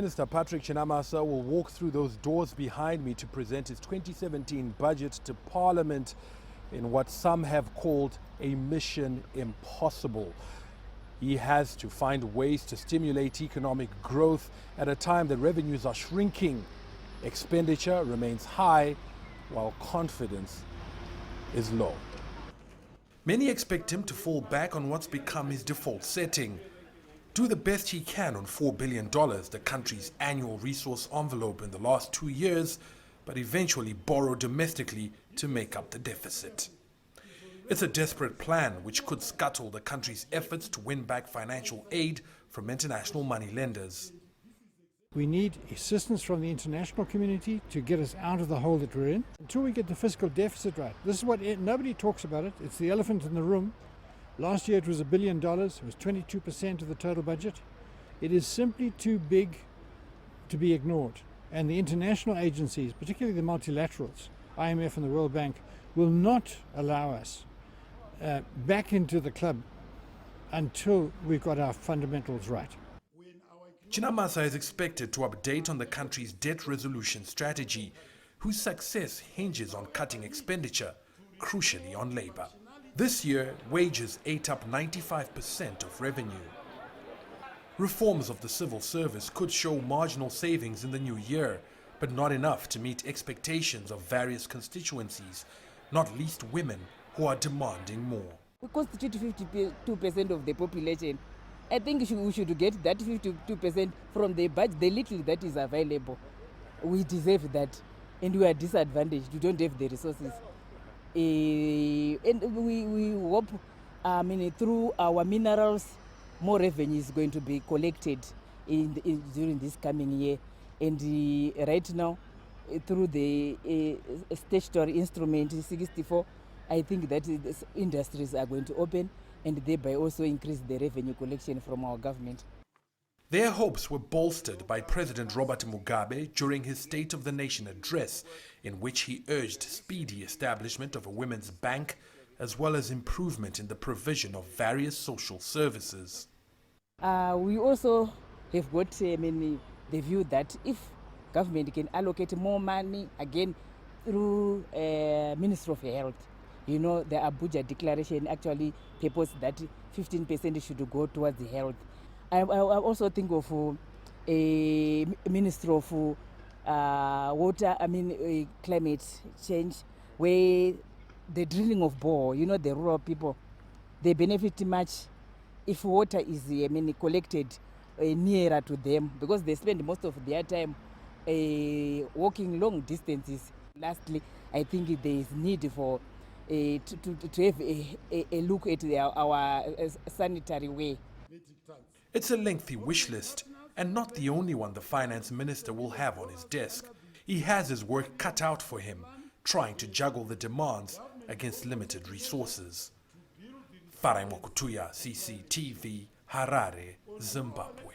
Minister Patrick Chinamasa will walk through those doors behind me to present his 2017 budget to Parliament in what some have called a mission impossible. He has to find ways to stimulate economic growth at a time that revenues are shrinking. Expenditure remains high while confidence is low. Many expect him to fall back on what's become his default setting. Do the best he can on $4 billion, the country's annual resource envelope in the last 2 years, but eventually borrow domestically to make up the deficit. It's a desperate plan which could scuttle the country's efforts to win back financial aid from international money lenders. We need assistance from the international community to get us out of the hole that we're in until we get the fiscal deficit right. This is what nobody talks about it. It's the elephant in the room. Last year it was $1 billion. It was 22% of the total budget. It is simply too big to be ignored. And the international agencies, particularly the multilaterals, IMF and the World Bank, will not allow us back into the club until we've got our fundamentals right. Chinamasa is expected to update on the country's debt resolution strategy, whose success hinges on cutting expenditure, crucially on labor. This year, wages ate up 95% of revenue. Reforms of the civil service could show marginal savings in the new year, but not enough to meet expectations of various constituencies, not least women who are demanding more. We constitute 52% of the population. I think we should get that 52% from the budget, the little that is available. We deserve that, and we are disadvantaged. We don't have the resources. And we hope, through our minerals, more revenue is going to be collected during this coming year. And right now, through the statutory instrument 64, I think that industries are going to open and thereby also increase the revenue collection from our government. Their hopes were bolstered by President Robert Mugabe during his State of the Nation address, in which he urged speedy establishment of a women's bank, as well as improvement in the provision of various social services. We also have got the view that if government can allocate more money, again, through Ministry of Health, the Abuja Declaration actually purports that 15% should go towards the health. I also think of a Ministry of Water, climate change, where the drilling of bore, the rural people, they benefit much if water is collected nearer to them, because they spend most of their time walking long distances. Lastly, I think there is need for to have a look at our sanitary way. It's a lengthy wish list, and not the only one the finance minister will have on his desk. He has his work cut out for him, trying to juggle the demands against limited resources. Farai Mwakutuya, CCTV, Harare, Zimbabwe.